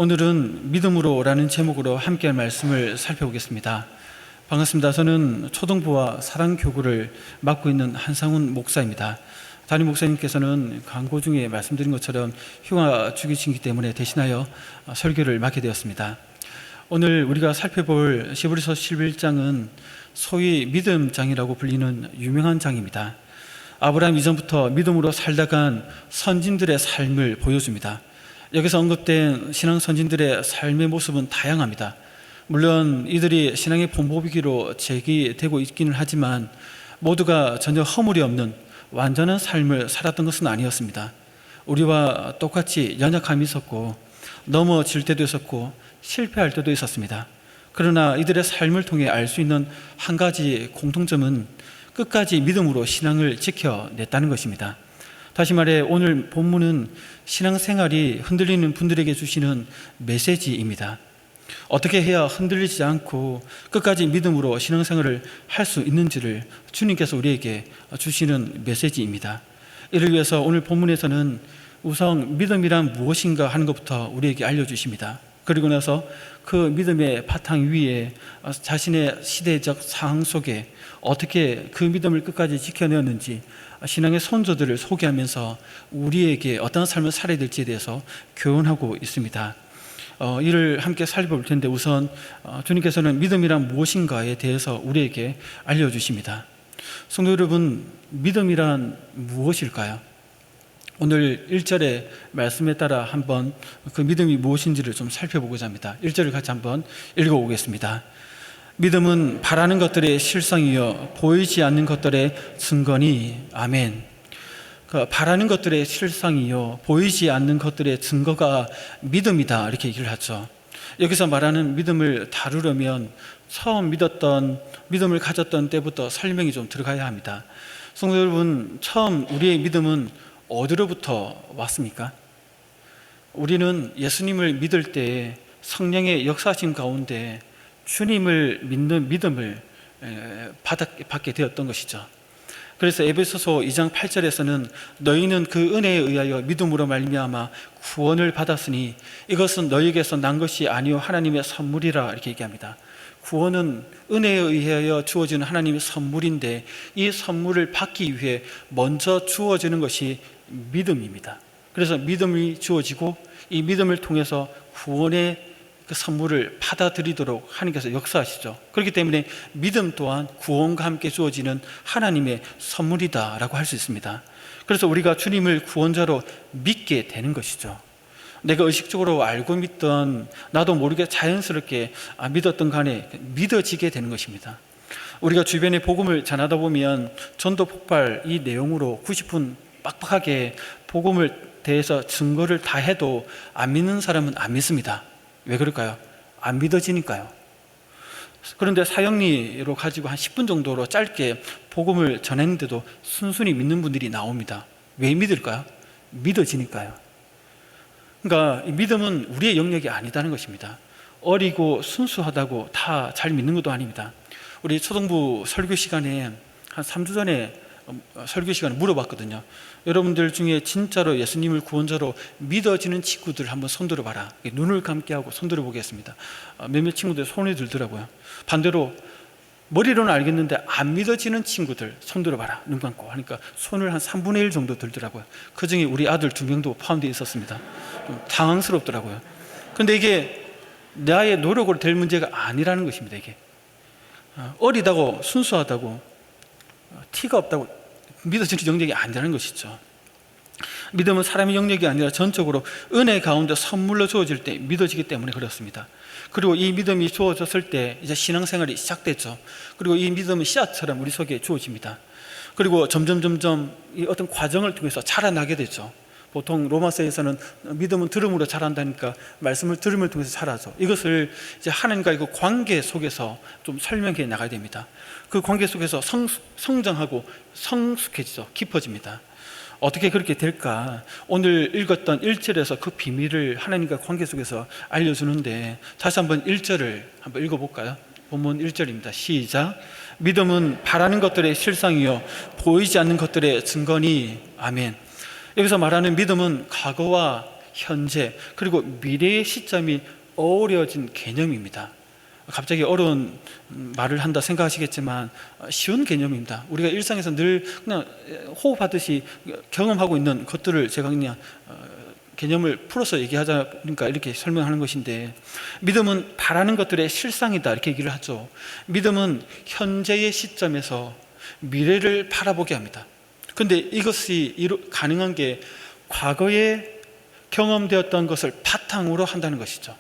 오늘은 믿음으로라는 제목으로 함께할 말씀을 살펴보겠습니다. 반갑습니다. 저는 초등부와 사랑교구를 맡고 있는 한상훈 목사입니다. 담임 목사님께서는 광고 중에 말씀드린 것처럼 휴가 중이시기 때문에 대신하여 설교를 맡게 되었습니다. 오늘 우리가 살펴볼 히브리서 11장은 소위 믿음장이라고 불리는 유명한 장입니다. 아브라함 이전부터 믿음으로 살다간 선진들의 삶을 보여줍니다. 여기서 언급된 신앙 선진들의 삶의 모습은 다양합니다. 물론 이들이 신앙의 본보기로 제기되고 있기는 하지만 모두가 전혀 허물이 없는 완전한 삶을 살았던 것은 아니었습니다. 우리와 똑같이 연약함이 있었고 넘어질 때도 있었고 실패할 때도 있었습니다. 그러나 이들의 삶을 통해 알 수 있는 한 가지 공통점은 끝까지 믿음으로 신앙을 지켜냈다는 것입니다. 다시 말해 오늘 본문은 신앙생활이 흔들리는 분들에게 주시는 메시지입니다. 어떻게 해야 흔들리지 않고 끝까지 믿음으로 신앙생활을 할 수 있는지를 주님께서 우리에게 주시는 메시지입니다. 이를 위해서 오늘 본문에서는 우선 믿음이란 무엇인가 하는 것부터 우리에게 알려주십니다. 그리고 나서 그 믿음의 바탕 위에 자신의 시대적 상황 속에 어떻게 그 믿음을 끝까지 지켜내었는지 신앙의 선조들을 소개하면서 우리에게 어떤 삶을 살아야 될지에 대해서 교훈하고 있습니다. 이를 함께 살펴볼 텐데 우선 주님께서는 믿음이란 무엇인가에 대해서 우리에게 알려주십니다. 성도 여러분, 믿음이란 무엇일까요? 오늘 1절의 말씀에 따라 한번 그 믿음이 무엇인지를 좀 살펴보고자 합니다. 1절을 같이 한번 읽어보겠습니다. 믿음은 바라는 것들의 실상이요 보이지 않는 것들의 증거니. 아멘. 바라는 것들의 실상이요 보이지 않는 것들의 증거가 믿음이다, 이렇게 얘기를 하죠. 여기서 말하는 믿음을 다루려면 처음 믿음을 가졌던 때부터 설명이 좀 들어가야 합니다. 성도 여러분, 처음 우리의 믿음은 어디로부터 왔습니까? 우리는 예수님을 믿을 때 성령의 역사심 가운데 주님을 믿는 믿음을 받게 되었던 것이죠. 그래서 에베소서 2장 8절에서는 너희는 그 은혜에 의하여 믿음으로 말미암아 구원을 받았으니 이것은 너희에게서 난 것이 아니요 하나님의 선물이라, 이렇게 얘기합니다. 구원은 은혜에 의하여 주어지는 하나님의 선물인데 이 선물을 받기 위해 먼저 주어지는 것이 믿음입니다. 그래서 믿음이 주어지고 이 믿음을 통해서 구원의 그 선물을 받아들이도록 하나님께서 역사하시죠. 그렇기 때문에 믿음 또한 구원과 함께 주어지는 하나님의 선물이다라고 할 수 있습니다. 그래서 우리가 주님을 구원자로 믿게 되는 것이죠. 내가 의식적으로 알고 믿던, 나도 모르게 자연스럽게 믿었던 간에 믿어지게 되는 것입니다. 우리가 주변에 복음을 전하다 보면 전도 폭발 이 내용으로 90분 빡빡하게 복음을 대해서 증거를 다 해도 안 믿는 사람은 안 믿습니다. 왜 그럴까요? 안 믿어지니까요. 그런데 사형리로 가지고 한 10분 정도로 짧게 복음을 전했는데도 순순히 믿는 분들이 나옵니다. 왜 믿을까요? 믿어지니까요. 그러니까 이 믿음은 우리의 영역이 아니다는 것입니다. 어리고 순수하다고 다 잘 믿는 것도 아닙니다. 우리 초등부 설교 시간에 한 3주 전에 설교 시간에 물어봤거든요. 여러분들 중에 진짜로 예수님을 구원자로 믿어지는 친구들 한번 손 들어봐라. 눈을 감게 하고 손 들어보겠습니다. 몇몇 친구들 손이 들더라고요. 반대로 머리로는 알겠는데 안 믿어지는 친구들 손 들어봐라. 눈 감고 하니까 손을 한 3분의 1 정도 들더라고요. 그 중에 우리 아들 2명도 포함되어 있었습니다. 좀 당황스럽더라고요. 그런데 이게 나의 노력으로 될 문제가 아니라는 것입니다. 이게 어리다고 순수하다고 티가 없다고 믿어지는 영역이 아니라는 것이죠. 믿음은 사람의 영역이 아니라 전적으로 은혜 가운데 선물로 주어질 때 믿어지기 때문에 그렇습니다. 그리고 이 믿음이 주어졌을 때 이제 신앙생활이 시작됐죠. 그리고 이 믿음은 씨앗처럼 우리 속에 주어집니다. 그리고 점점 이 어떤 과정을 통해서 자라나게 되죠. 보통 로마서에서는 믿음은 들음으로 자란다니까 말씀을 들음을 통해서 자라죠. 이것을 이제 하나님과의 그 관계 속에서 좀 설명해 나가야 됩니다. 그 관계 속에서 성장하고 성숙해지죠. 깊어집니다. 어떻게 그렇게 될까? 오늘 읽었던 1절에서 그 비밀을 하나님과 관계 속에서 알려주는데 다시 한번 1절을 한번 읽어볼까요? 본문 1절입니다. 시작. 믿음은 바라는 것들의 실상이요 보이지 않는 것들의 증거니. 아멘. 여기서 말하는 믿음은 과거와 현재, 그리고 미래의 시점이 어우러진 개념입니다. 갑자기 어려운 말을 한다 생각하시겠지만 쉬운 개념입니다. 우리가 일상에서 늘 그냥 호흡하듯이 경험하고 있는 것들을 제가 그냥 개념을 풀어서 얘기하자 보니까 이렇게 설명하는 것인데, 믿음은 바라는 것들의 실상이다 이렇게 얘기를 하죠. 믿음은 현재의 시점에서 미래를 바라보게 합니다. 그런데 이것이 가능한 게 과거에 경험되었던 것을 바탕으로 한다는 것이죠.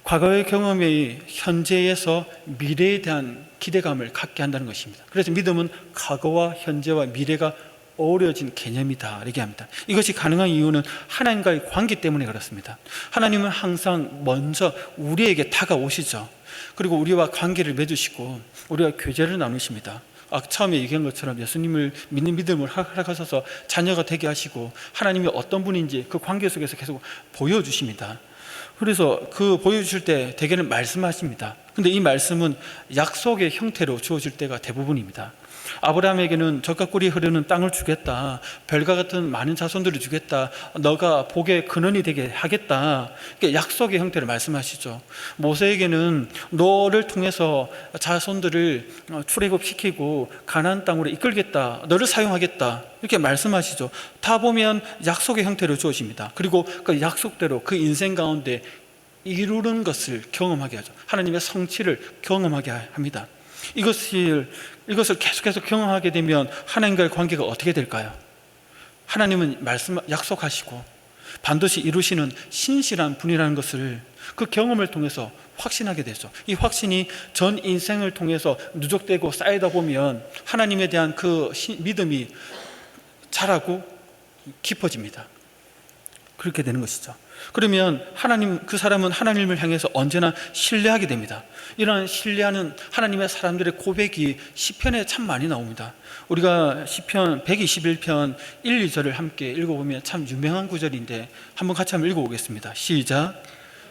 과거의 경험이 현재에서 미래에 대한 기대감을 갖게 한다는 것입니다. 그래서 믿음은 과거와 현재와 미래가 어우러진 개념이다 이렇게 합니다. 이것이 가능한 이유는 하나님과의 관계 때문에 그렇습니다. 하나님은 항상 먼저 우리에게 다가오시죠. 그리고 우리와 관계를 맺으시고 우리와 교제를 나누십니다. 처음에 얘기한 것처럼 예수님을 믿는 믿음을 허락하셔서 자녀가 되게 하시고 하나님이 어떤 분인지 그 관계 속에서 계속 보여주십니다. 그래서 그 보여주실 때 대개는 말씀하십니다. 근데 이 말씀은 약속의 형태로 주어질 때가 대부분입니다. 아브라함에게는 젖과 꿀이 흐르는 땅을 주겠다, 별과 같은 많은 자손들을 주겠다, 너가 복의 근원이 되게 하겠다, 약속의 형태를 말씀하시죠. 모세에게는 너를 통해서 자손들을 출애굽시키고 가나안 땅으로 이끌겠다, 너를 사용하겠다 이렇게 말씀하시죠. 다 보면 약속의 형태로 주어집니다. 그리고 그 약속대로 그 인생 가운데 이루는 것을 경험하게 하죠. 하나님의 성취를 경험하게 합니다. 이것을 계속해서 경험하게 되면 하나님과의 관계가 어떻게 될까요? 하나님은 약속하시고 반드시 이루시는 신실한 분이라는 것을 그 경험을 통해서 확신하게 되죠. 이 확신이 전 인생을 통해서 누적되고 쌓이다 보면 하나님에 대한 그 믿음이 자라고 깊어집니다. 그렇게 되는 것이죠. 그러면 그 사람은 하나님을 향해서 언제나 신뢰하게 됩니다. 이런 신뢰하는 하나님의 사람들의 고백이 시편에 참 많이 나옵니다. 우리가 시편 121편 1, 2절을 함께 읽어보면 참 유명한 구절인데 한번 같이 한번 읽어보겠습니다. 시작.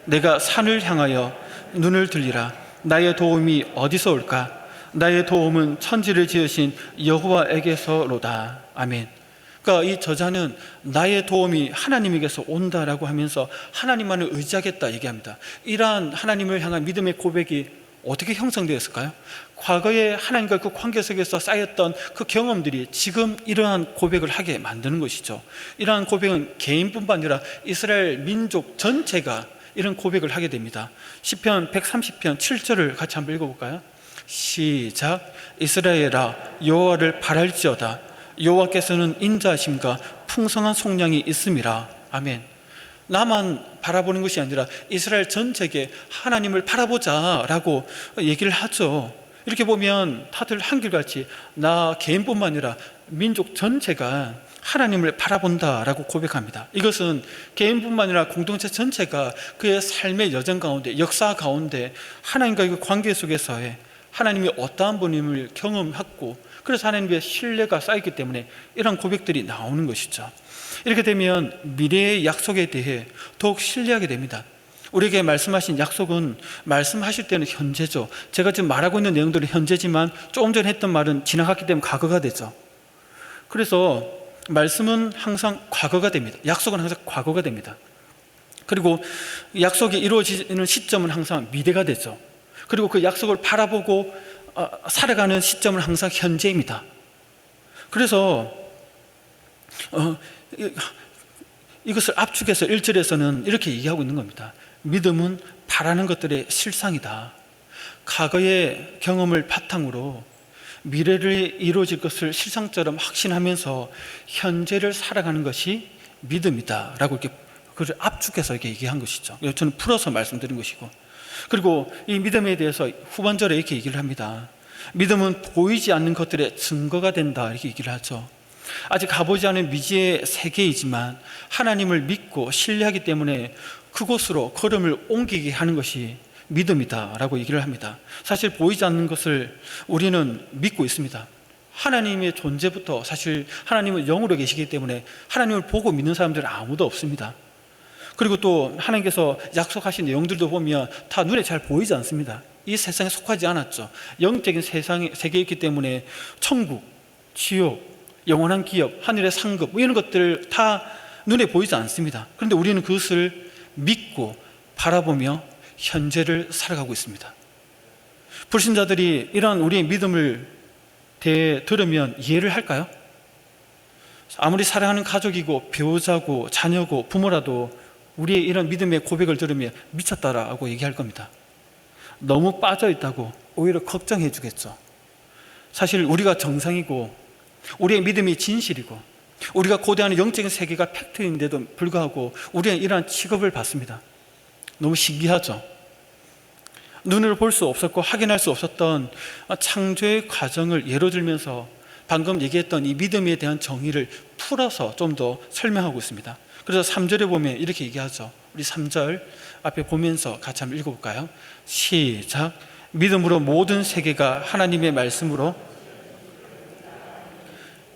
내가 산을 향하여 눈을 들리라. 나의 도움이 어디서 올까? 나의 도움은 천지를 지으신 여호와에게서로다. 아멘. 그러니까 이 저자는 나의 도움이 하나님에게서 온다라고 하면서 하나님만을 의지하겠다 얘기합니다. 이러한 하나님을 향한 믿음의 고백이 어떻게 형성되었을까요? 과거에 하나님과 그 관계 속에서 쌓였던 그 경험들이 지금 이러한 고백을 하게 만드는 것이죠. 이러한 고백은 개인뿐만 아니라 이스라엘 민족 전체가 이런 고백을 하게 됩니다. 시편 130편 7절을 같이 한번 읽어볼까요? 시작. 이스라엘아 여호와를 바랄지어다. 여호와께서는 인자하심과 풍성한 속량이 있음이라. 아멘. 나만 바라보는 것이 아니라 이스라엘 전체에 하나님을 바라보자라고 얘기를 하죠. 이렇게 보면 다들 한결같이 나 개인뿐만 아니라 민족 전체가 하나님을 바라본다라고 고백합니다. 이것은 개인뿐만 아니라 공동체 전체가 그의 삶의 여정 가운데, 역사 가운데 하나님과의 그 관계 속에서의 하나님이 어떠한 분임을 경험했고, 그래서 하나님의 신뢰가 쌓였기 때문에 이런 고백들이 나오는 것이죠. 이렇게 되면 미래의 약속에 대해 더욱 신뢰하게 됩니다. 우리에게 말씀하신 약속은 말씀하실 때는 현재죠. 제가 지금 말하고 있는 내용들은 현재지만 조금 전에 했던 말은 지나갔기 때문에 과거가 되죠. 그래서 말씀은 항상 과거가 됩니다. 약속은 항상 과거가 됩니다. 그리고 약속이 이루어지는 시점은 항상 미래가 되죠. 그리고 그 약속을 바라보고 살아가는 시점은 항상 현재입니다. 그래서 이것을 압축해서 1절에서는 이렇게 얘기하고 있는 겁니다. 믿음은 바라는 것들의 실상이다. 과거의 경험을 바탕으로 미래를 이루어질 것을 실상처럼 확신하면서 현재를 살아가는 것이 믿음이다 라고 이렇게 그걸 압축해서 이렇게 얘기한 것이죠. 저는 풀어서 말씀드린 것이고, 그리고 이 믿음에 대해서 후반절에 이렇게 얘기를 합니다. 믿음은 보이지 않는 것들의 증거가 된다 이렇게 얘기를 하죠. 아직 가보지 않은 미지의 세계이지만 하나님을 믿고 신뢰하기 때문에 그곳으로 걸음을 옮기게 하는 것이 믿음이다 라고 얘기를 합니다. 사실 보이지 않는 것을 우리는 믿고 있습니다. 하나님의 존재부터, 사실 하나님은 영으로 계시기 때문에 하나님을 보고 믿는 사람들은 아무도 없습니다. 그리고 또 하나님께서 약속하신 내용들도 보면 다 눈에 잘 보이지 않습니다. 이 세상에 속하지 않았죠. 영적인 세계이기 때문에 천국, 지옥, 영원한 기업, 하늘의 상급 이런 것들 다 눈에 보이지 않습니다. 그런데 우리는 그것을 믿고 바라보며 현재를 살아가고 있습니다. 불신자들이 이러한 우리의 믿음을 들으면 이해를 할까요? 아무리 사랑하는 가족이고 배우자고 자녀고 부모라도 우리의 이런 믿음의 고백을 들으면 미쳤다라고 얘기할 겁니다. 너무 빠져있다고 오히려 걱정해 주겠죠. 사실 우리가 정상이고 우리의 믿음이 진실이고 우리가 고대하는 영적인 세계가 팩트인데도 불구하고 우리는 이러한 취급을 받습니다. 너무 신기하죠. 눈으로 볼 수 없었고 확인할 수 없었던 창조의 과정을 예로 들면서 방금 얘기했던 이 믿음에 대한 정의를 풀어서 좀 더 설명하고 있습니다. 그래서 3절에 보면 이렇게 얘기하죠. 우리 3절 앞에 보면서 같이 한번 읽어볼까요? 시작. 믿음으로 모든 세계가 하나님의 말씀으로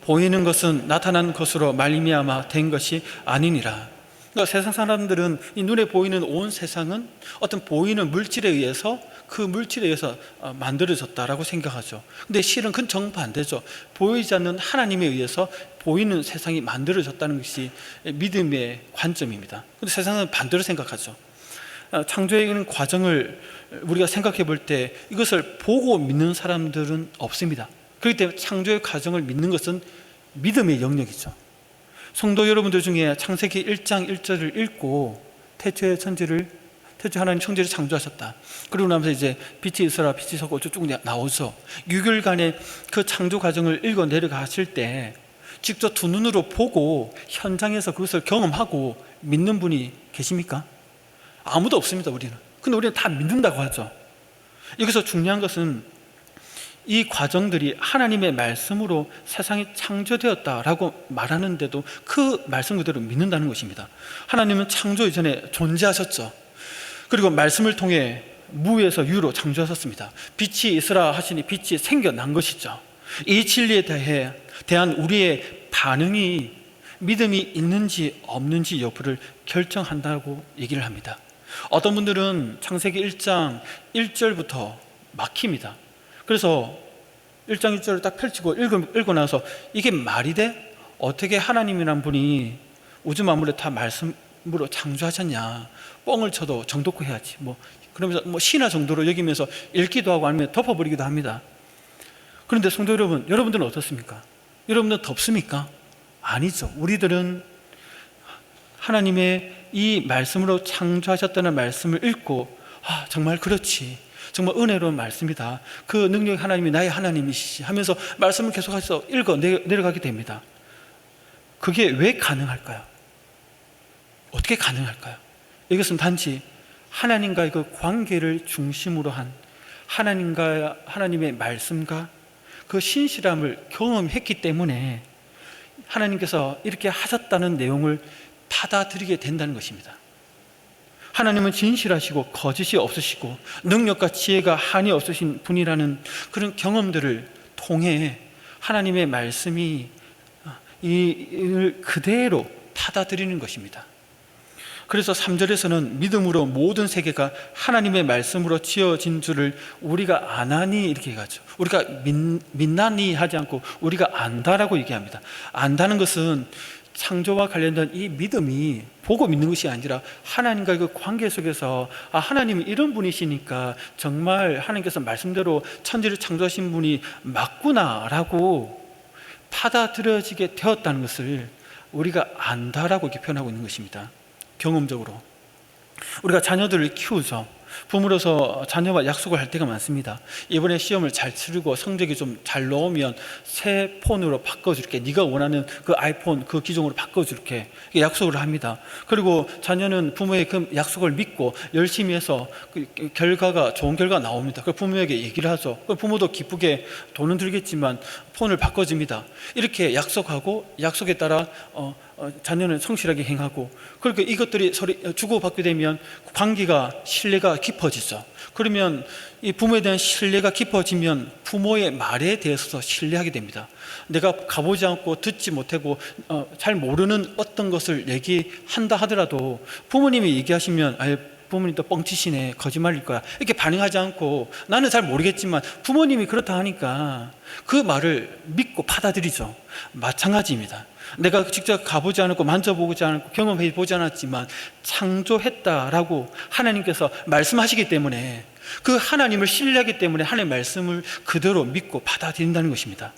보이는 것은 나타난 것으로 말미암아 된 것이 아니니라. 그러니까 세상 사람들은 이 눈에 보이는 온 세상은 어떤 보이는 물질에 의해서 그 물질에 의해서 만들어졌다라고 생각하죠. 근데 실은 그건 정반대죠. 보이지 않는 하나님에 의해서 보이는 세상이 만들어졌다는 것이 믿음의 관점입니다. 근데 세상은 반대로 생각하죠. 창조의 과정을 우리가 생각해 볼 때 이것을 보고 믿는 사람들은 없습니다. 그렇기 때문에 창조의 과정을 믿는 것은 믿음의 영역이죠. 성도 여러분들 중에 창세기 1장 1절을 읽고 태초에 하나님 천지를 창조하셨다. 그리고 나면서 이제 빛이 있어라 빛이 솟고 쭉 나오죠. 6일간의 그 창조 과정을 읽어 내려가실 때 직접 두 눈으로 보고 현장에서 그것을 경험하고 믿는 분이 계십니까? 아무도 없습니다. 우리는. 근데 우리는 다 믿는다고 하죠. 여기서 중요한 것은 이 과정들이 하나님의 말씀으로 세상이 창조되었다라고 말하는데도 그 말씀 그대로 믿는다는 것입니다. 하나님은 창조 이전에 존재하셨죠. 그리고 말씀을 통해 무에서 유로 창조하셨습니다. 빛이 있으라 하시니 빛이 생겨난 것이죠. 이 진리에 대한 우리의 반응이 믿음이 있는지 없는지 여부를 결정한다고 얘기를 합니다. 어떤 분들은 창세기 1장 1절부터 막힙니다. 그래서 1장 1절을 딱 펼치고 읽고 나서 이게 말이 돼? 어떻게 하나님이란 분이 우주 만물을 다 말씀으로 창조하셨냐? 뻥을 쳐도 정독고 해야지. 그러면서 신화 정도로 여기면서 읽기도 하고 아니면 덮어버리기도 합니다. 그런데 성도 여러분, 여러분들은 어떻습니까? 여러분들은 덥습니까? 아니죠. 우리들은 하나님의 이 말씀으로 창조하셨다는 말씀을 읽고 정말 그렇지. 정말 은혜로운 말씀이다. 그 능력이 하나님이 나의 하나님이시지 하면서 말씀을 계속해서 읽어 내려가게 됩니다. 그게 왜 가능할까요? 어떻게 가능할까요? 이것은 단지 하나님과의 그 관계를 중심으로 한 하나님의 말씀과 그 신실함을 경험했기 때문에 하나님께서 이렇게 하셨다는 내용을 받아들이게 된다는 것입니다. 하나님은 진실하시고 거짓이 없으시고 능력과 지혜가 한이 없으신 분이라는 그런 경험들을 통해 하나님의 말씀이 이를 그대로 받아들이는 것입니다. 그래서 3절에서는 믿음으로 모든 세계가 하나님의 말씀으로 지어진 줄을 우리가 아나니 이렇게 얘기하죠. 우리가 믿나니 하지 않고 우리가 안다라고 얘기합니다. 안다는 것은 창조와 관련된 이 믿음이 보고 믿는 것이 아니라 하나님과의 그 관계 속에서 하나님이 이런 분이시니까 정말 하나님께서 말씀대로 천지를 창조하신 분이 맞구나라고 받아들여지게 되었다는 것을 우리가 안다라고 이렇게 표현하고 있는 것입니다. 경험적으로 우리가 자녀들을 키우죠. 부모로서 자녀와 약속을 할 때가 많습니다. 이번에 시험을 잘 치르고 성적이 좀 잘 나오면 새 폰으로 바꿔줄게. 네가 원하는 그 아이폰 그 기종으로 바꿔줄게. 약속을 합니다. 그리고 자녀는 부모의 그 약속을 믿고 열심히 해서 그 결과가 좋은 결과가 나옵니다. 그 부모에게 얘기를 하죠. 그 부모도 기쁘게 돈은 들겠지만 폰을 바꿔줍니다. 이렇게 약속하고 약속에 따라 자녀는 성실하게 행하고 그렇게 이것들이 서로 주고받게 되면 관계가 신뢰가 깊어지죠. 그러면 이 부모에 대한 신뢰가 깊어지면 부모의 말에 대해서 신뢰하게 됩니다. 내가 가보지 않고 듣지 못하고 잘 모르는 어떤 것을 얘기한다 하더라도 부모님이 얘기하시면 부모님도 뻥치시네 거짓말일 거야 이렇게 반응하지 않고 나는 잘 모르겠지만 부모님이 그렇다 하니까 그 말을 믿고 받아들이죠. 마찬가지입니다. 내가 직접 가보지 않았고 만져보지 않았고 경험해 보지 않았지만 창조했다라고 하나님께서 말씀하시기 때문에 그 하나님을 신뢰하기 때문에 하나님의 말씀을 그대로 믿고 받아들인다는 것입니다.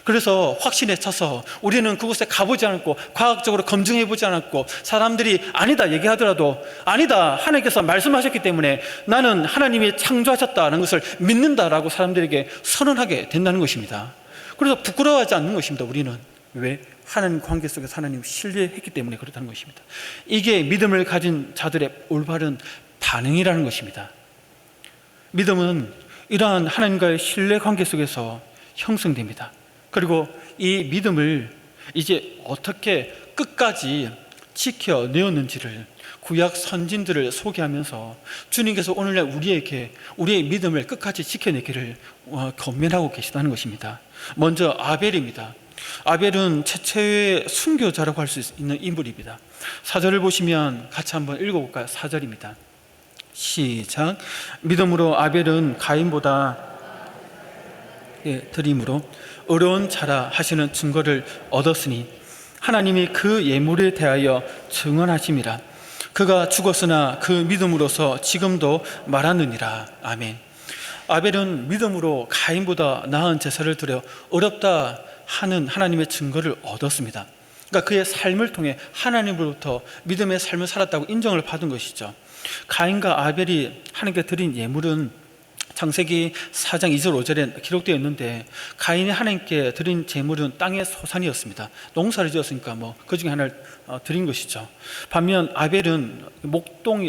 그래서 확신에 차서 우리는 그곳에 가보지 않았고 과학적으로 검증해 보지 않았고 사람들이 아니다 얘기하더라도 아니다, 하나님께서 말씀하셨기 때문에 나는 하나님이 창조하셨다는 것을 믿는다라고 사람들에게 선언하게 된다는 것입니다. 그래서 부끄러워하지 않는 것입니다. 우리는 왜? 하나님 관계 속에서 하나님을 신뢰했기 때문에 그렇다는 것입니다. 이게 믿음을 가진 자들의 올바른 반응이라는 것입니다. 믿음은 이러한 하나님과의 신뢰 관계 속에서 형성됩니다. 그리고 이 믿음을 이제 어떻게 끝까지 지켜내었는지를 구약 선진들을 소개하면서 주님께서 오늘날 우리에게 우리의 믿음을 끝까지 지켜내기를 권면하고 계시다는 것입니다. 먼저 아벨입니다. 아벨은 최초의 순교자라고 할 수 있는 인물입니다. 4절을 보시면 같이 한번 읽어볼까요? 4절입니다. 시작. 믿음으로 아벨은 가인보다 드림으로 어려운 자라 하시는 증거를 얻었으니 하나님이 그 예물에 대하여 증언하심이라. 그가 죽었으나 그 믿음으로서 지금도 말하느니라. 아멘. 아벨은 믿음으로 가인보다 나은 제사를 드려 어렵다 하는 하나님의 증거를 얻었습니다. 그러니까 그의 삶을 통해 하나님으로부터 믿음의 삶을 살았다고 인정을 받은 것이죠. 가인과 아벨이 하나님께 드린 예물은 창세기 4장 2절 5절에 기록되어 있는데 가인이 하나님께 드린 제물은 땅의 소산이었습니다. 농사를 지었으니까 그 중에 하나를 드린 것이죠. 반면 아벨은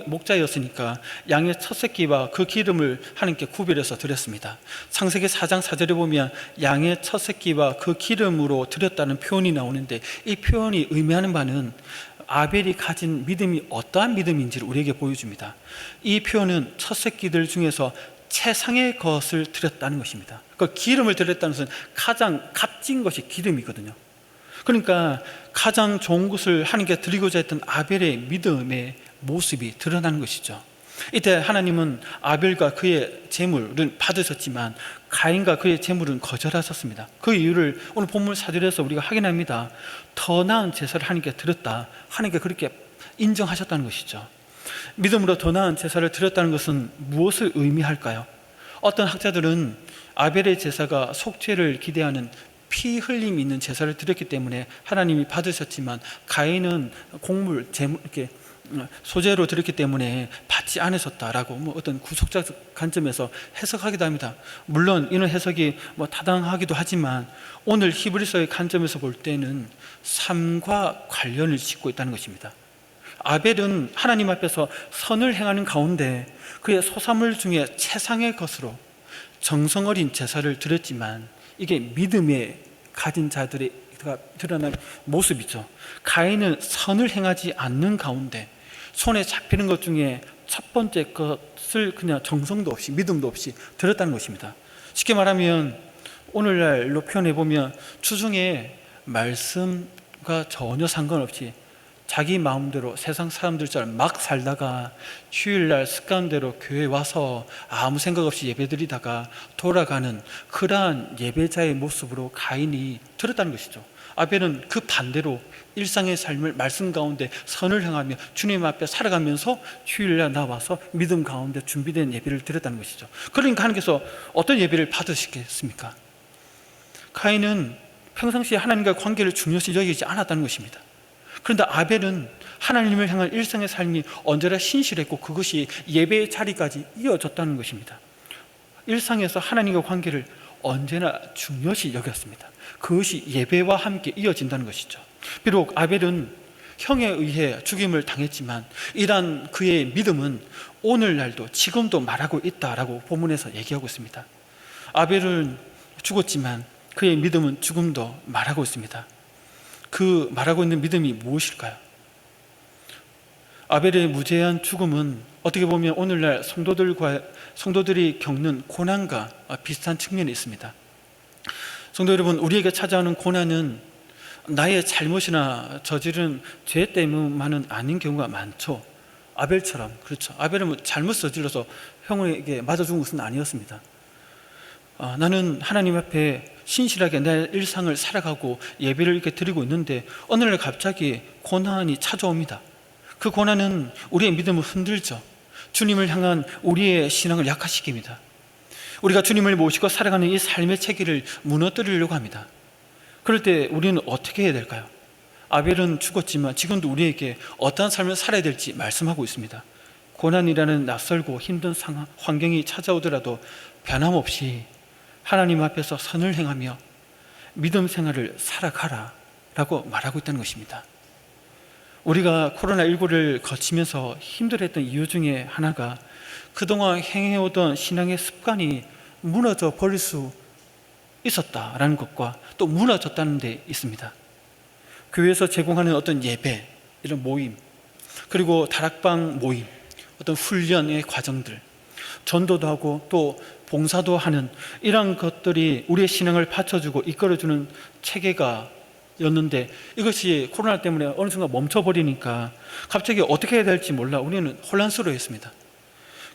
목자였으니까 양의 첫 새끼와 그 기름을 하나님께 구별해서 드렸습니다. 창세기 4장 4절에 보면 양의 첫 새끼와 그 기름으로 드렸다는 표현이 나오는데 이 표현이 의미하는 바는 아벨이 가진 믿음이 어떠한 믿음인지를 우리에게 보여줍니다. 이 표현은 첫 새끼들 중에서 최상의 것을 드렸다는 것입니다. 그 기름을 드렸다는 것은 가장 값진 것이 기름이거든요. 그러니까 가장 좋은 것을 하나님께 드리고자 했던 아벨의 믿음의 모습이 드러나는 것이죠. 이때 하나님은 아벨과 그의 제물은 받으셨지만 가인과 그의 제물은 거절하셨습니다. 그 이유를 오늘 본문 4절에서 우리가 확인합니다. 더 나은 제사를 하나님께 드렸다, 하나님께 그렇게 인정하셨다는 것이죠. 믿음으로 더 나은 제사를 드렸다는 것은 무엇을 의미할까요? 어떤 학자들은 아벨의 제사가 속죄를 기대하는 피 흘림이 있는 제사를 드렸기 때문에 하나님이 받으셨지만 가인은 곡물, 제물, 이렇게 소재로 드렸기 때문에 받지 않으셨다라고 어떤 구속적 관점에서 해석하기도 합니다. 물론 이런 해석이 타당하기도 하지만 오늘 히브리서의 관점에서 볼 때는 삶과 관련을 짓고 있다는 것입니다. 아벨은 하나님 앞에서 선을 행하는 가운데 그의 소산물 중에 최상의 것으로 정성 어린 제사를 드렸지만 이게 믿음에 가진 자들의 드러난 모습이죠. 가인은 선을 행하지 않는 가운데 손에 잡히는 것 중에 첫 번째 것을 그냥 정성도 없이 믿음도 없이 드렸다는 것입니다. 쉽게 말하면 오늘날로 표현해보면 주중에 말씀과 전혀 상관없이 자기 마음대로 세상 사람들처럼 막 살다가 휴일날 습관대로 교회 와서 아무 생각 없이 예배드리다가 돌아가는 그러한 예배자의 모습으로 가인이 들었다는 것이죠. 아벨은 그 반대로 일상의 삶을 말씀 가운데 선을 행하며 주님 앞에 살아가면서 휴일날 나와서 믿음 가운데 준비된 예배를 드렸다는 것이죠. 그러니까 하나님께서 어떤 예배를 받으시겠습니까? 가인은 평상시에 하나님과 관계를 중요시 여기지 않았다는 것입니다. 그런데 아벨은 하나님을 향한 일상의 삶이 언제나 신실했고 그것이 예배의 자리까지 이어졌다는 것입니다. 일상에서 하나님과 관계를 언제나 중요시 여겼습니다. 그것이 예배와 함께 이어진다는 것이죠. 비록 아벨은 형에 의해 죽임을 당했지만 이러한 그의 믿음은 오늘날도 지금도 말하고 있다라고 본문에서 얘기하고 있습니다. 아벨은 죽었지만 그의 믿음은 지금도 말하고 있습니다. 그 말하고 있는 믿음이 무엇일까요? 아벨의 무죄한 죽음은 어떻게 보면 오늘날 성도들이 겪는 고난과 비슷한 측면이 있습니다. 성도 여러분, 우리에게 찾아오는 고난은 나의 잘못이나 저지른 죄 때문만은 아닌 경우가 많죠. 아벨처럼, 그렇죠. 아벨은 잘못 저질러서 형에게 맞아 죽은 것은 아니었습니다. 나는 하나님 앞에 신실하게 내 일상을 살아가고 예배를 이렇게 드리고 있는데 어느 날 갑자기 고난이 찾아옵니다. 그 고난은 우리의 믿음을 흔들죠. 주님을 향한 우리의 신앙을 약화시킵니다. 우리가 주님을 모시고 살아가는 이 삶의 체계를 무너뜨리려고 합니다. 그럴 때 우리는 어떻게 해야 될까요? 아벨은 죽었지만 지금도 우리에게 어떠한 삶을 살아야 될지 말씀하고 있습니다. 고난이라는 낯설고 힘든 상황, 환경이 찾아오더라도 변함없이 하나님 앞에서 선을 행하며 믿음 생활을 살아가라 라고 말하고 있다는 것입니다. 우리가 코로나19를 거치면서 힘들었던 이유 중에 하나가 그동안 행해오던 신앙의 습관이 무너져 버릴 수 있었다라는 것과 또 무너졌다는 데 있습니다. 교회에서 제공하는 어떤 예배, 이런 모임, 그리고 다락방 모임, 어떤 훈련의 과정들, 전도도 하고 또 봉사도 하는 이러한 것들이 우리의 신앙을 받쳐주고 이끌어주는 체계가 였는데 이것이 코로나 때문에 어느 순간 멈춰버리니까 갑자기 어떻게 해야 될지 몰라 우리는 혼란스러워했습니다.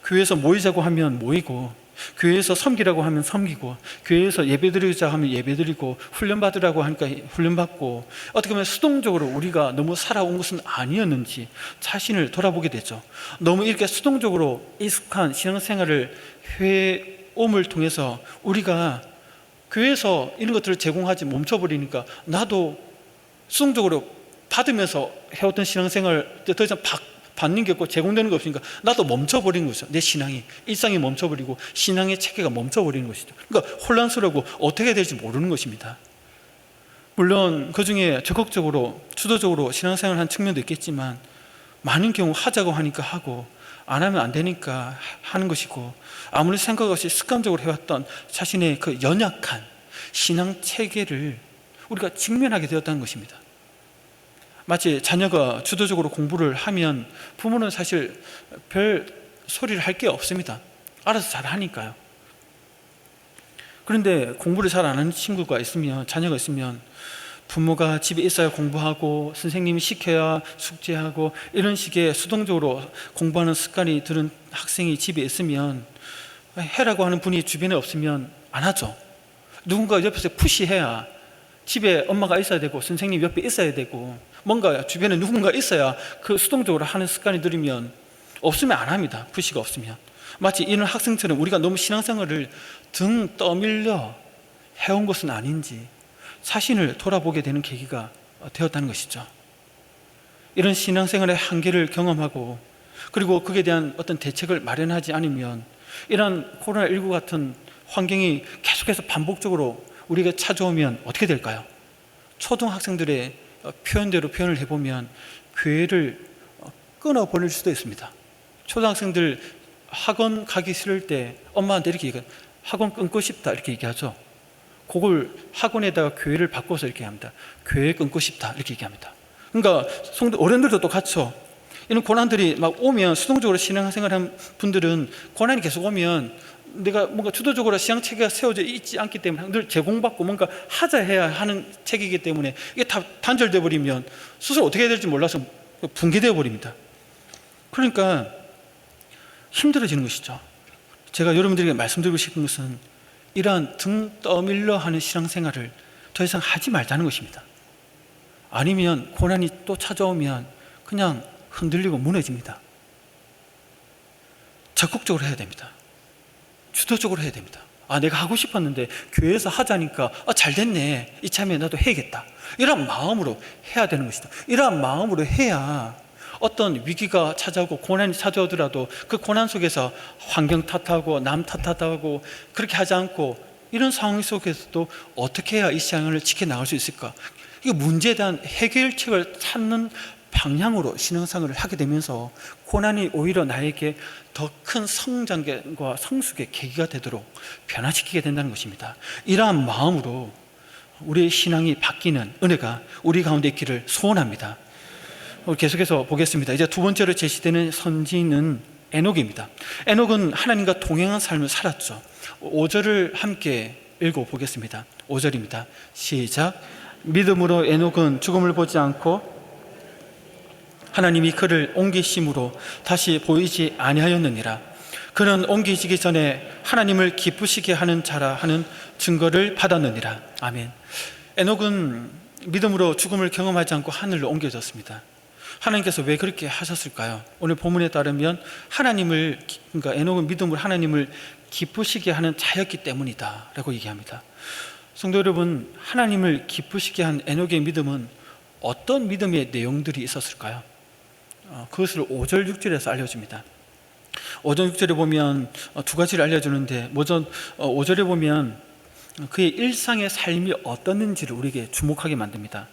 교회에서 모이자고 하면 모이고, 교회에서 섬기라고 하면 섬기고, 교회에서 예배드리자 하면 예배드리고, 훈련받으라고 하니까 훈련받고, 어떻게 보면 수동적으로 우리가 너무 살아온 것은 아니었는지 자신을 돌아보게 되죠. 너무 이렇게 수동적으로 익숙한 신앙생활을 해옴을 통해서 우리가 교회에서 이런 것들을 제공하지 멈춰버리니까 나도 수동적으로 받으면서 해왔던 신앙생활 더 이상 받는 게 없고 제공되는 게 없으니까 나도 멈춰버리는 거죠. 내 신앙이, 일상이 멈춰버리고 신앙의 체계가 멈춰버리는 것이죠. 그러니까 혼란스러우고 어떻게 해야 될지 모르는 것입니다. 물론 그 중에 적극적으로 주도적으로 신앙생활을 한 측면도 있겠지만 많은 경우 하자고 하니까 하고 안 하면 안 되니까 하는 것이고, 아무리 생각 없이 습관적으로 해왔던 자신의 그 연약한 신앙 체계를 우리가 직면하게 되었다는 것입니다. 마치 자녀가 주도적으로 공부를 하면 부모는 사실 별 소리를 할 게 없습니다. 알아서 잘 하니까요. 그런데 공부를 잘 안 하는 친구가 있으면, 자녀가 있으면 부모가 집에 있어야 공부하고 선생님이 시켜야 숙제하고 이런 식의 수동적으로 공부하는 습관이 들은 학생이 집에 있으면 해라고 하는 분이 주변에 없으면 안 하죠. 누군가 옆에서 푸시해야, 집에 엄마가 있어야 되고 선생님 옆에 있어야 되고 뭔가 주변에 누군가 있어야 그 수동적으로 하는 습관이 들으면 없으면 안 합니다. 푸시가 없으면. 마치 이런 학생처럼 우리가 너무 신앙생활을 등 떠밀려 해온 것은 아닌지 자신을 돌아보게 되는 계기가 되었다는 것이죠. 이런 신앙생활의 한계를 경험하고 그리고 그에 대한 어떤 대책을 마련하지 않으면 이런 코로나19 같은 환경이 계속해서 반복적으로 우리가 찾아오면 어떻게 될까요? 초등학생들의 표현대로 표현을 해보면 교회를 끊어버릴 수도 있습니다. 초등학생들 학원 가기 싫을 때 엄마한테 이렇게 얘기해요. 학원 끊고 싶다 이렇게 얘기하죠. 그걸 학원에다가 교회를 바꿔서 이렇게 합니다. 교회 끊고 싶다 이렇게 얘기합니다. 그러니까 성도 어른들도 똑같죠. 이런 고난들이 막 오면 수동적으로 신앙생활하는 분들은 고난이 계속 오면 내가 뭔가 주도적으로 신앙 체계가 세워져 있지 않기 때문에 늘 제공받고 뭔가 하자 해야 하는 체계이기 때문에 이게 다 단절돼 버리면 스스로 어떻게 해야 될지 몰라서 붕괴되어 버립니다. 그러니까 힘들어지는 것이죠. 제가 여러분들에게 말씀드리고 싶은 것은 이러한 등 떠밀려 하는 신앙생활을 더 이상 하지 말자는 것입니다. 아니면 고난이 또 찾아오면 그냥 흔들리고 무너집니다. 적극적으로 해야 됩니다. 주도적으로 해야 됩니다. 내가 하고 싶었는데 교회에서 하자니까 잘 됐네, 이참에 나도 해야겠다, 이런 마음으로 해야 되는 것이다. 이러한 마음으로 해야 어떤 위기가 찾아오고 고난이 찾아오더라도 그 고난 속에서 환경 탓하고 남 탓하고 그렇게 하지 않고 이런 상황 속에서도 어떻게 해야 이 신앙을 지켜나갈 수 있을까? 이 문제에 대한 해결책을 찾는 방향으로 신앙생활을 하게 되면서 고난이 오히려 나에게 더 큰 성장과 성숙의 계기가 되도록 변화시키게 된다는 것입니다. 이러한 마음으로 우리의 신앙이 바뀌는 은혜가 우리 가운데 있기를 소원합니다. 계속해서 보겠습니다. 이제 두 번째로 제시되는 선지는 에녹입니다. 에녹은 하나님과 동행한 삶을 살았죠. 5절을 함께 읽어보겠습니다. 5절입니다. 시작. 믿음으로 에녹은 죽음을 보지 않고 하나님이 그를 옮기심으로 다시 보이지 아니하였느니라. 그는 옮기지기 전에 하나님을 기쁘시게 하는 자라 하는 증거를 받았느니라. 아멘. 에녹은 믿음으로 죽음을 경험하지 않고 하늘로 옮겨졌습니다. 하나님께서 왜 그렇게 하셨을까요? 오늘 본문에 따르면 그러니까 에녹은 믿음으로 하나님을 기쁘시게 하는 자였기 때문이다 라고 얘기합니다. 성도 여러분, 하나님을 기쁘시게 한 에녹의 믿음은 어떤 믿음의 내용들이 있었을까요? 그것을 5절 6절에서 알려줍니다. 5절 6절에 보면 두 가지를 알려주는데, 먼저 5절에 보면 그의 일상의 삶이 어떻는지를 우리에게 주목하게 만듭니다.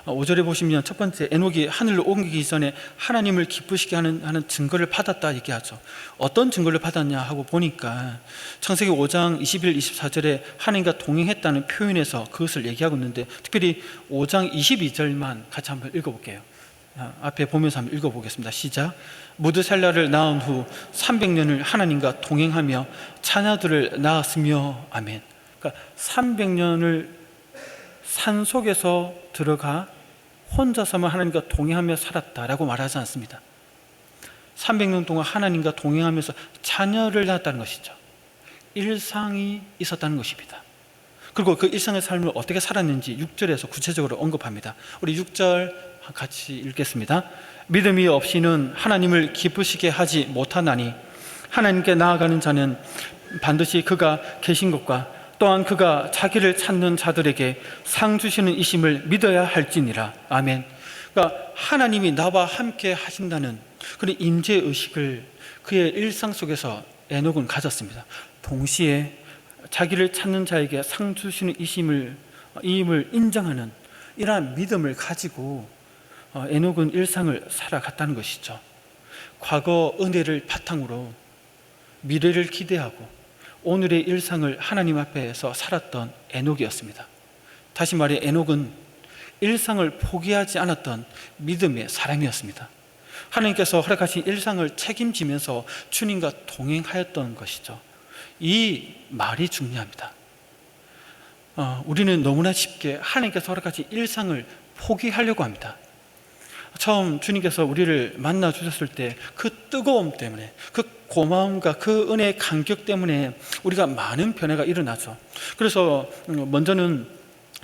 5절에 보시면 첫 번째, 에녹이 하늘로 옮기기 전에 하나님을 기쁘시게 하는 증거를 받았다 얘기하죠. 어떤 증거를 받았냐 하고 보니까 창세기 5장 21, 24절에 하나님과 동행했다는 표현에서 그것을 얘기하고 있는데, 특별히 5장 22절만 같이 한번 읽어볼게요. 앞에 보면서 한번 읽어보겠습니다. 시작. 무드셀라를 낳은 후 300년을 하나님과 동행하며 자녀들을 낳았으며. 아멘. 그러니까 300년을 산 속에서 들어가 혼자서만 하나님과 동행하며 살았다라고 말하지 않습니다. 300년 동안 하나님과 동행하면서 자녀를 낳았다는 것이죠. 일상이 있었다는 것입니다. 그리고 그 일상의 삶을 어떻게 살았는지 6절에서 구체적으로 언급합니다. 우리 6절 같이 읽겠습니다. 믿음이 없이는 하나님을 기쁘시게 하지 못하나니 하나님께 나아가는 자는 반드시 그가 계신 것과 또한 그가 자기를 찾는 자들에게 상 주시는 이심을 믿어야 할지니라. 아멘. 그러니까 하나님이 나와 함께 하신다는 그런 임재의식을 그의 일상 속에서 에녹은 가졌습니다. 동시에 자기를 찾는 자에게 상 주시는 이임을 인정하는 이러한 믿음을 가지고 에녹은 일상을 살아갔다는 것이죠. 과거 은혜를 바탕으로 미래를 기대하고 오늘의 일상을 하나님 앞에서 살았던 에녹이었습니다. 다시 말해 에녹은 일상을 포기하지 않았던 믿음의 사람이었습니다. 하나님께서 허락하신 일상을 책임지면서 주님과 동행하였던 것이죠. 이 말이 중요합니다. 우리는 너무나 쉽게 하나님께서 허락하신 일상을 포기하려고 합니다. 처음 주님께서 우리를 만나 주셨을 때 그 뜨거움 때문에, 그 고마움과 그 은혜의 감격 때문에 우리가 많은 변화가 일어나죠. 그래서 먼저는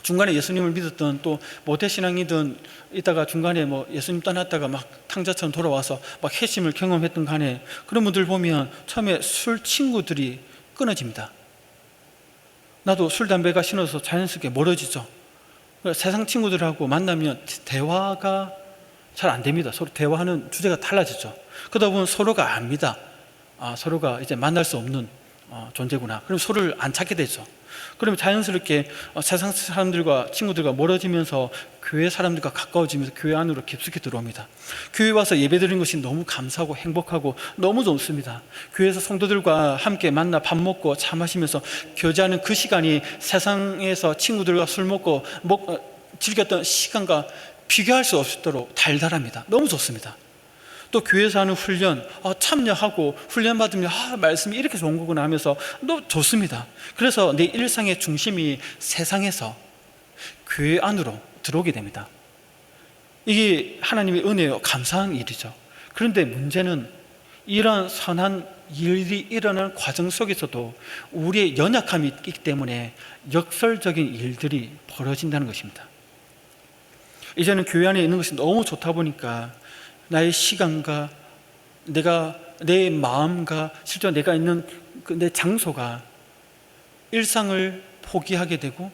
중간에 예수님을 믿었던, 또 모태신앙이든 이따가 중간에 예수님 떠났다가 막 탕자처럼 돌아와서 막 회심을 경험했던 간에 그런 분들 보면 처음에 술 친구들이 끊어집니다. 나도 술 담배가 싫어서 자연스럽게 멀어지죠. 세상 친구들하고 만나면 대화가 잘 안 됩니다. 서로 대화하는 주제가 달라지죠. 그러다 보면 서로가 압니다. 서로가 이제 만날 수 없는 존재구나. 그럼 서로를 안 찾게 되죠. 그러면 자연스럽게 세상 사람들과 친구들과 멀어지면서 교회 사람들과 가까워지면서 교회 안으로 깊숙이 들어옵니다. 교회 와서 예배드리는 것이 너무 감사하고 행복하고 너무 좋습니다. 교회에서 성도들과 함께 만나 밥 먹고 차 마시면서 교제하는 그 시간이 세상에서 친구들과 술 먹고 즐겼던 시간과 비교할 수 없도록 달달합니다. 너무 좋습니다. 또 교회에서 하는 훈련, 참여하고 훈련 받으면 말씀이 이렇게 좋은 거구나 하면서 너무 좋습니다. 그래서 내 일상의 중심이 세상에서 교회 안으로 들어오게 됩니다. 이게 하나님의 은혜요, 감사한 일이죠. 그런데 문제는 이런 선한 일이 일어나는 과정 속에서도 우리의 연약함이 있기 때문에 역설적인 일들이 벌어진다는 것입니다. 이제는 교회 안에 있는 것이 너무 좋다 보니까 나의 시간과 내 마음과 실제 내가 있는 내 장소가 일상을 포기하게 되고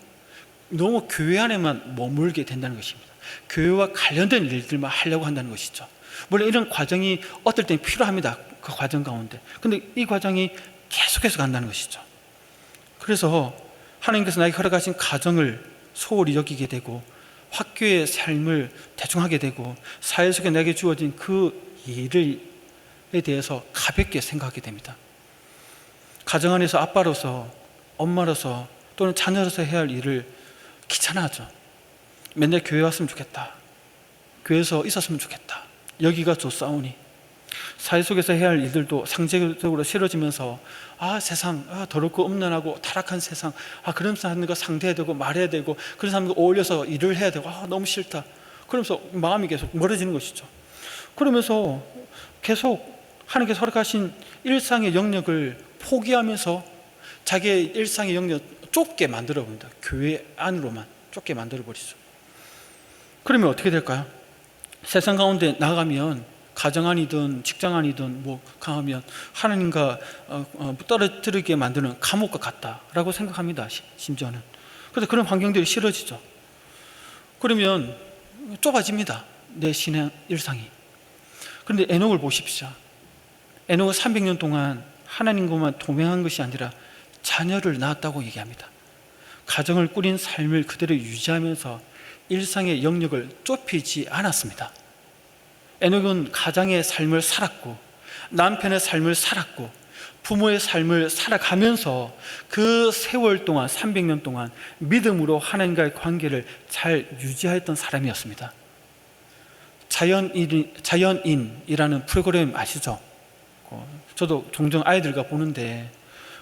너무 교회 안에만 머물게 된다는 것입니다. 교회와 관련된 일들만 하려고 한다는 것이죠. 물론 이런 과정이 어떨 때는 필요합니다. 그 과정 가운데. 근데 이 과정이 계속해서 간다는 것이죠. 그래서 하나님께서 나에게 허락하신 가정을 소홀히 여기게 되고 학교의 삶을 대충 하게 되고 사회 속에 내게 주어진 그 일에 대해서 가볍게 생각하게 됩니다. 가정 안에서 아빠로서, 엄마로서 또는 자녀로서 해야 할 일을 귀찮아하죠. 맨날 교회 왔으면 좋겠다, 교회에서 있었으면 좋겠다, 여기가 좋사오니. 사회 속에서 해야 할 일들도 상대적으로 싫어지면서 세상 더럽고 음란하고 타락한 세상, 그런 사람들과 상대해야 되고 말해야 되고 그런 사람들과 어울려서 일을 해야 되고 너무 싫다. 그러면서 마음이 계속 멀어지는 것이죠. 그러면서 계속 하나님께서 허락하신 일상의 영역을 포기하면서 자기의 일상의 영역 좁게 만들어 봅니다. 교회 안으로만 좁게 만들어 버리죠. 그러면 어떻게 될까요? 세상 가운데 나가면 가정 안이든 직장 안이든 강하면 하나님과 떨어뜨리게 만드는 감옥과 같다라고 생각합니다. 심지어는. 그래서 그런 환경들이 싫어지죠. 그러면 좁아집니다. 내 신앙 일상이. 그런데 에녹을 보십시오. 에녹은 300년 동안 하나님과만 동행한 것이 아니라 자녀를 낳았다고 얘기합니다. 가정을 꾸린 삶을 그대로 유지하면서 일상의 영역을 좁히지 않았습니다. 에녹은 가장의 삶을 살았고 남편의 삶을 살았고 부모의 삶을 살아가면서 그 세월 동안 300년 동안 믿음으로 하나님과의 관계를 잘 유지했던 사람이었습니다. 자연인이라는 프로그램 아시죠? 저도 종종 아이들과 보는데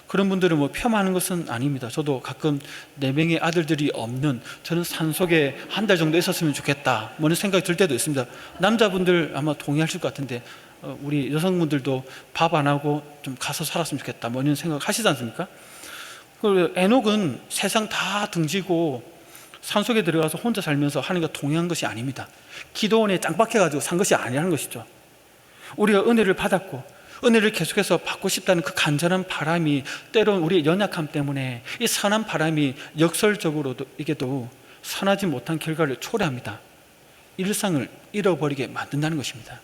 그런 분들은 폄하하는 것은 아닙니다. 저도 가끔 4명의 아들들이 없는, 저는 산속에 한 달 정도 있었으면 좋겠다 이런 생각이 들 때도 있습니다. 남자분들 아마 동의하실 것 같은데 우리 여성분들도 밥 안 하고 좀 가서 살았으면 좋겠다 이런 생각 하시지 않습니까? 에녹은 세상 다 등지고 산속에 들어가서 혼자 살면서 하나님과 동행한 것이 아닙니다. 기도원에 짱 박혀가지고 산 것이 아니라는 것이죠. 우리가 은혜를 받았고 은혜를 계속해서 받고 싶다는 그 간절한 바람이 때론 우리의 연약함 때문에 이 선한 바람이 역설적으로도 선하지 못한 결과를 초래합니다. 일상을 잃어버리게 만든다는 것입니다.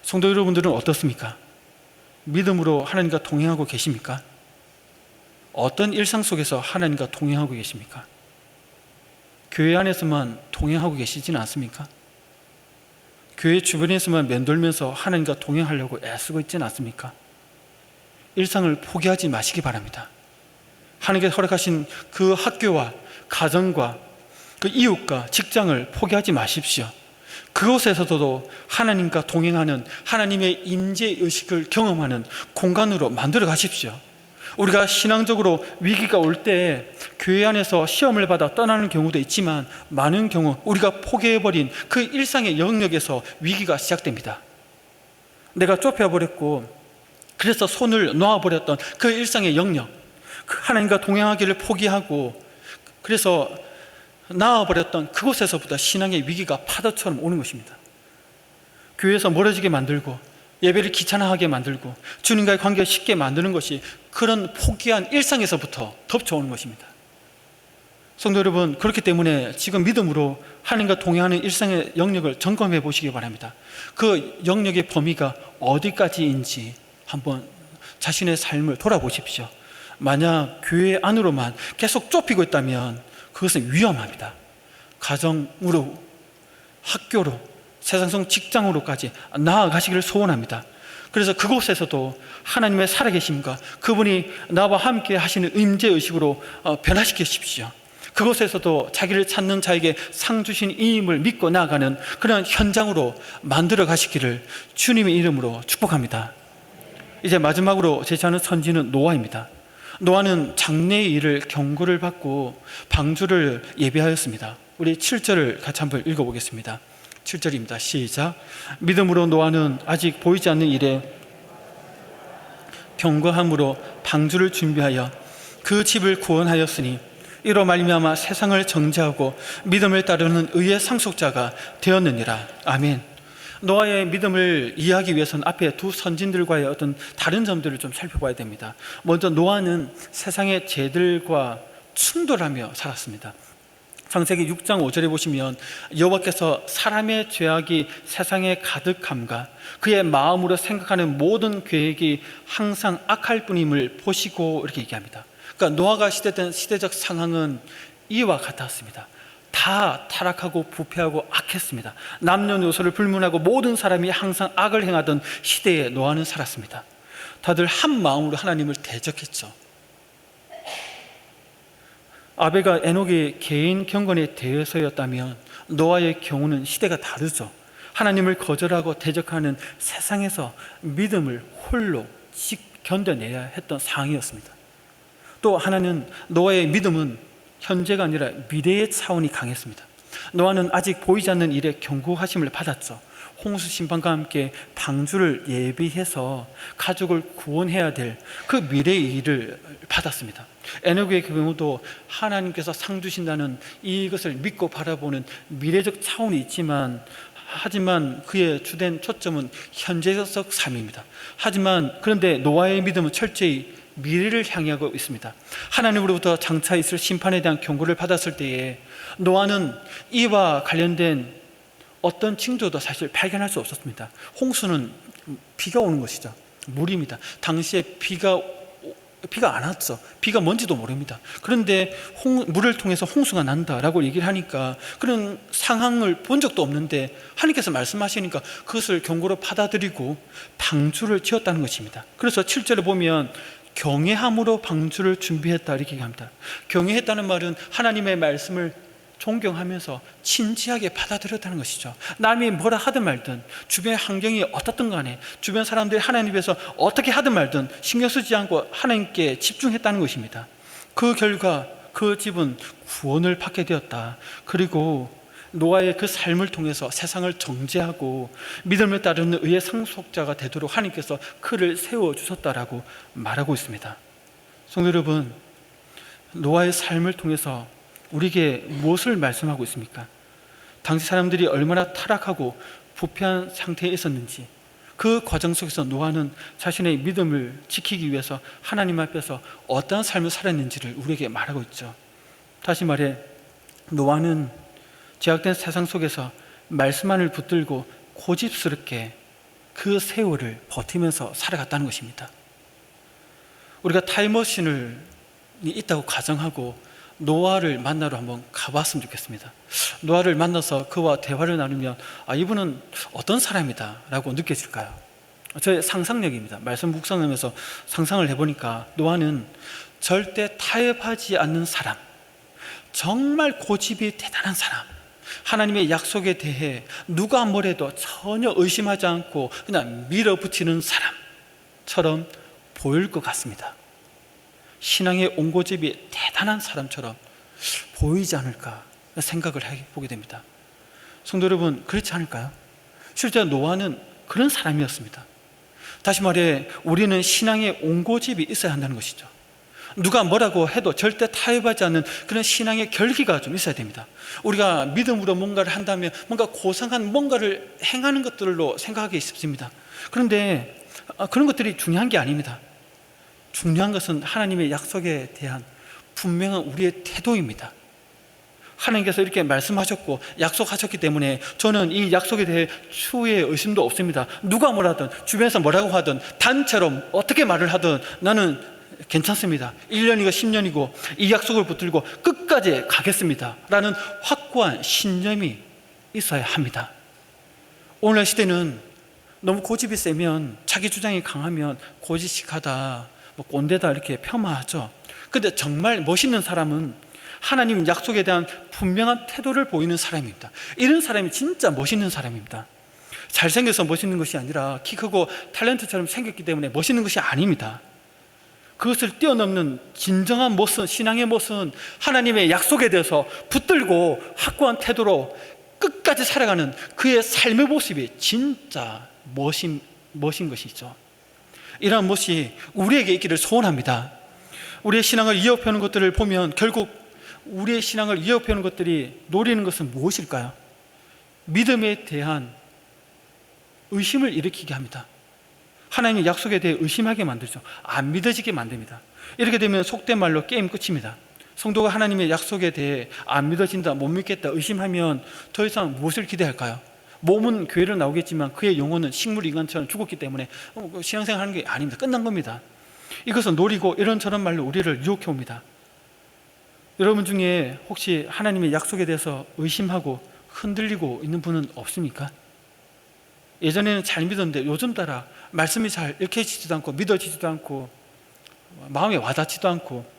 성도 여러분들은 어떻습니까? 믿음으로 하나님과 동행하고 계십니까? 어떤 일상 속에서 하나님과 동행하고 계십니까? 교회 안에서만 동행하고 계시지는 않습니까? 교회 주변에서만 맴돌면서 하나님과 동행하려고 애쓰고 있지는 않습니까? 일상을 포기하지 마시기 바랍니다. 하나님께서 허락하신 그 학교와 가정과 그 이웃과 직장을 포기하지 마십시오. 그곳에서도 하나님과 동행하는 하나님의 임재의식을 경험하는 공간으로 만들어 가십시오. 우리가 신앙적으로 위기가 올 때 교회 안에서 시험을 받아 떠나는 경우도 있지만 많은 경우 우리가 포기해버린 그 일상의 영역에서 위기가 시작됩니다. 내가 좁혀버렸고 그래서 손을 놓아버렸던 그 일상의 영역, 하나님과 동행하기를 포기하고 그래서 나와버렸던 그곳에서부터 신앙의 위기가 파도처럼 오는 것입니다. 교회에서 멀어지게 만들고 예배를 귀찮아하게 만들고 주님과의 관계를 쉽게 만드는 것이 그런 포기한 일상에서부터 덮쳐오는 것입니다. 성도 여러분, 그렇기 때문에 지금 믿음으로 하나님과 동행하는 일상의 영역을 점검해 보시기 바랍니다. 그 영역의 범위가 어디까지인지 한번 자신의 삶을 돌아보십시오. 만약 교회 안으로만 계속 좁히고 있다면 그것은 위험합니다. 가정으로, 학교로, 세상성 직장으로까지 나아가시기를 소원합니다. 그래서 그곳에서도 하나님의 살아계심과 그분이 나와 함께 하시는 임재의식으로 변화시키십시오. 그곳에서도 자기를 찾는 자에게 상 주신 이 힘을 믿고 나아가는 그런 현장으로 만들어 가시기를 주님의 이름으로 축복합니다. 이제 마지막으로 제시하는 선지는 노아입니다. 노아는 장래의 일을 경고를 받고 방주를 예비하였습니다. 우리 7절을 같이 한번 읽어보겠습니다. 7절입니다. 시작. 믿음으로 노아는 아직 보이지 않는 일에 경고함으로 방주를 준비하여 그 집을 구원하였으니 이로 말미암아 세상을 정죄하고 믿음을 따르는 의의 상속자가 되었느니라. 아멘. 노아의 믿음을 이해하기 위해서는 앞에 두 선진들과의 어떤 다른 점들을 좀 살펴봐야 됩니다. 먼저 노아는 세상의 죄들과 충돌하며 살았습니다. 창세기 6장 5절에 보시면 여호와께서 사람의 죄악이 세상에 가득함과 그의 마음으로 생각하는 모든 계획이 항상 악할 뿐임을 보시고 이렇게 얘기합니다. 그러니까 노아가 시대된 시대적 상황은 이와 같았습니다. 다 타락하고 부패하고 악했습니다. 남녀노소를 불문하고 모든 사람이 항상 악을 행하던 시대에 노아는 살았습니다. 다들 한 마음으로 하나님을 대적했죠. 아벨과 에녹의 개인 경건에 대해서였다면 노아의 경우는 시대가 다르죠. 하나님을 거절하고 대적하는 세상에서 믿음을 홀로 견뎌내야 했던 상황이었습니다. 또 하나는 노아의 믿음은 현재가 아니라 미래의 차원이 강했습니다. 노아는 아직 보이지 않는 일에 경고하심을 받았죠. 홍수 심판과 함께 방주를 예비해서 가족을 구원해야 될 그 미래의 일을 받았습니다. 에녹의 경우도 하나님께서 상 주신다는 이것을 믿고 바라보는 미래적 차원이 있지만, 하지만 그의 주된 초점은 현재적 삶입니다. 하지만 그런데 노아의 믿음은 철저히 미래를 향하고 있습니다. 하나님으로부터 장차 있을 심판에 대한 경고를 받았을 때에 노아는 이와 관련된 어떤 징조도 사실 발견할 수 없었습니다. 홍수는 비가 오는 것이죠. 물입니다. 당시에 비가 안 왔죠. 비가 뭔지도 모릅니다. 그런데 물을 통해서 홍수가 난다라고 얘기를 하니까, 그런 상황을 본 적도 없는데 하나님께서 말씀하시니까 그것을 경고로 받아들이고 방주를 지었다는 것입니다. 그래서 7절에 보면 경외함으로 방주를 준비했다 이렇게 얘기합니다. 경외했다는 말은 하나님의 말씀을 존경하면서 진지하게 받아들였다는 것이죠. 남이 뭐라 하든 말든, 주변의 환경이 어떻든 간에, 주변 사람들이 하나님 앞에서 어떻게 하든 말든 신경 쓰지 않고 하나님께 집중했다는 것입니다. 그 결과 그 집은 구원을 받게 되었다. 그리고 노아의 그 삶을 통해서 세상을 정죄하고 믿음을 따르는 의의 상속자가 되도록 하나님께서 그를 세워주셨다라고 말하고 있습니다. 성도 여러분, 노아의 삶을 통해서 우리에게 무엇을 말씀하고 있습니까? 당시 사람들이 얼마나 타락하고 부패한 상태에 있었는지, 그 과정 속에서 노아는 자신의 믿음을 지키기 위해서 하나님 앞에서 어떠한 삶을 살았는지를 우리에게 말하고 있죠. 다시 말해, 노아는 제약된 세상 속에서 말씀만을 붙들고 고집스럽게 그 세월을 버티면서 살아갔다는 것입니다. 우리가 타임머신이 있다고 가정하고 노아를 만나러 한번 가봤으면 좋겠습니다. 노아를 만나서 그와 대화를 나누면 이분은 어떤 사람이다 라고 느껴질까요? 저의 상상력입니다. 말씀 묵상하면서 상상을 해보니까 노아는 절대 타협하지 않는 사람, 정말 고집이 대단한 사람, 하나님의 약속에 대해 누가 뭐래도 전혀 의심하지 않고 그냥 밀어붙이는 사람처럼 보일 것 같습니다. 신앙의 온고집이 대단한 사람처럼 보이지 않을까 생각을 해보게 됩니다. 성도 여러분, 그렇지 않을까요? 실제 노아는 그런 사람이었습니다. 다시 말해, 우리는 신앙의 온고집이 있어야 한다는 것이죠. 누가 뭐라고 해도 절대 타협하지 않는 그런 신앙의 결기가 좀 있어야 됩니다. 우리가 믿음으로 뭔가를 한다면 뭔가 고상한 뭔가를 행하는 것들로 생각하기 쉽습니다. 그런데 그런 것들이 중요한 게 아닙니다. 중요한 것은 하나님의 약속에 대한 분명한 우리의 태도입니다. 하나님께서 이렇게 말씀하셨고 약속하셨기 때문에 저는 이 약속에 대해 추후에 의심도 없습니다. 누가 뭐라든, 주변에서 뭐라고 하든, 단체로 어떻게 말을 하든 나는 괜찮습니다. 1년이고 10년이고 이 약속을 붙들고 끝까지 가겠습니다 라는 확고한 신념이 있어야 합니다. 오늘날 시대는 너무 고집이 세면, 자기 주장이 강하면 고지식하다, 꼰대다 이렇게 폄하하죠. 그런데 정말 멋있는 사람은 하나님 약속에 대한 분명한 태도를 보이는 사람입니다. 이런 사람이 진짜 멋있는 사람입니다. 잘생겨서 멋있는 것이 아니라 키 크고 탤런트처럼 생겼기 때문에 멋있는 것이 아닙니다. 그것을 뛰어넘는 진정한 모습, 신앙의 모습은 하나님의 약속에 대해서 붙들고 확고한 태도로 끝까지 살아가는 그의 삶의 모습이 진짜 멋인 것이죠. 이러한 모습이 우리에게 있기를 소원합니다. 우리의 신앙을 위협하는 것들을 보면 결국 우리의 신앙을 위협하는 것들이 노리는 것은 무엇일까요? 믿음에 대한 의심을 일으키게 합니다. 하나님의 약속에 대해 의심하게 만들죠. 안 믿어지게 만듭니다. 이렇게 되면 속된 말로 게임 끝입니다. 성도가 하나님의 약속에 대해 안 믿어진다, 못 믿겠다, 의심하면 더 이상 무엇을 기대할까요? 몸은 교회를 나오겠지만 그의 영혼은 식물 인간처럼 죽었기 때문에 신앙생활 하는 게 아닙니다. 끝난 겁니다. 이것은 노리고 이런저런 말로 우리를 유혹해 옵니다. 여러분 중에 혹시 하나님의 약속에 대해서 의심하고 흔들리고 있는 분은 없습니까? 예전에는 잘 믿었는데 요즘 따라 말씀이 잘 읽혀지지도 않고 믿어지지도 않고 마음에 와닿지도 않고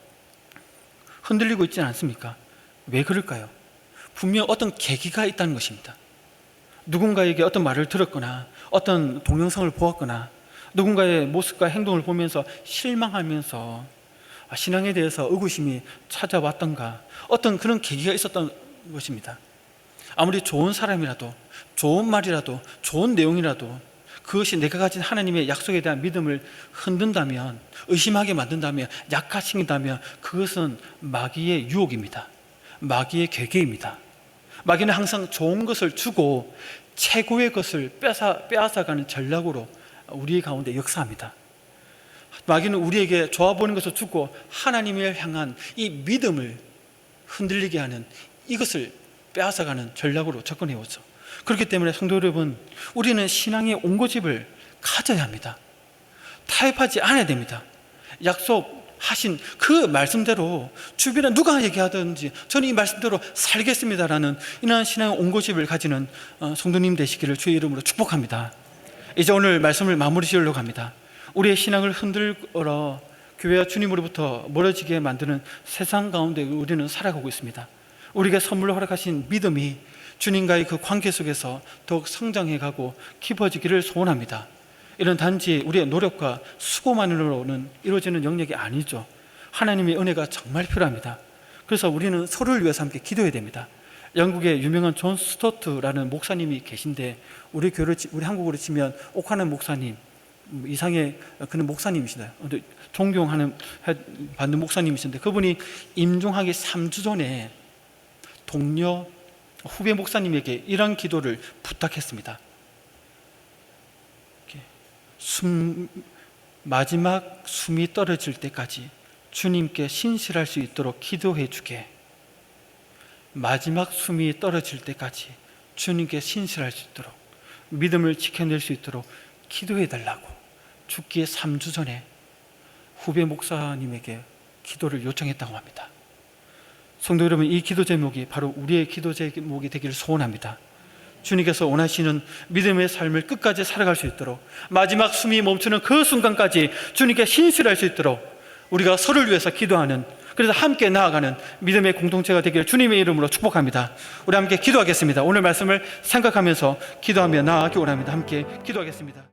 흔들리고 있지는 않습니까? 왜 그럴까요? 분명 어떤 계기가 있다는 것입니다. 누군가에게 어떤 말을 들었거나 어떤 동영상을 보았거나 누군가의 모습과 행동을 보면서 실망하면서 신앙에 대해서 의구심이 찾아왔던가, 어떤 그런 계기가 있었던 것입니다. 아무리 좋은 사람이라도, 좋은 말이라도, 좋은 내용이라도 그것이 내가 가진 하나님의 약속에 대한 믿음을 흔든다면, 의심하게 만든다면, 약화시킨다면 그것은 마귀의 유혹입니다. 마귀의 계계입니다. 마귀는 항상 좋은 것을 주고 최고의 것을 빼앗아가는 전략으로 우리 가운데 역사합니다. 마귀는 우리에게 좋아 보이는 것을 주고 하나님을 향한 이 믿음을 흔들리게 하는 이것을 빼앗아가는 전략으로 접근해 오죠. 그렇기 때문에 성도 여러분, 우리는 신앙의 온고집을 가져야 합니다. 타협하지 않아야 됩니다. 약속하신 그 말씀대로 주변에 누가 얘기하든지 저는 이 말씀대로 살겠습니다라는 이러한 신앙의 온고집을 가지는 성도님 되시기를 주의 이름으로 축복합니다. 이제 오늘 말씀을 마무리 지으려고 합니다. 우리의 신앙을 흔들어 교회와 주님으로부터 멀어지게 만드는 세상 가운데 우리는 살아가고 있습니다. 우리에게 선물로 허락하신 믿음이 주님과의 그 관계 속에서 더욱 성장해가고 깊어지기를 소원합니다. 이런 단지 우리의 노력과 수고만으로는 이루어지는 영역이 아니죠. 하나님의 은혜가 정말 필요합니다. 그래서 우리는 서로를 위해서 함께 기도해야 됩니다. 영국의 유명한 존 스토트라는 목사님이 계신데 우리 한국으로 치면 옥하는 목사님 이상의 그는 목사님이시다. 존경하는 받는 목사님이신데 그분이 임종하기 3주 전에 동료 후배 목사님에게 이런 기도를 부탁했습니다. 마지막 숨이 떨어질 때까지 주님께 신실할 수 있도록 기도해 주게. 마지막 숨이 떨어질 때까지 주님께 신실할 수 있도록, 믿음을 지켜낼 수 있도록 기도해 달라고 죽기에 3주 전에 후배 목사님에게 기도를 요청했다고 합니다. 성도 여러분, 이 기도 제목이 바로 우리의 기도 제목이 되기를 소원합니다. 주님께서 원하시는 믿음의 삶을 끝까지 살아갈 수 있도록, 마지막 숨이 멈추는 그 순간까지 주님께 신실할 수 있도록 우리가 서로를 위해서 기도하는, 그래서 함께 나아가는 믿음의 공동체가 되기를 주님의 이름으로 축복합니다. 우리 함께 기도하겠습니다. 오늘 말씀을 생각하면서 기도하며 나아가기 원합니다. 함께 기도하겠습니다.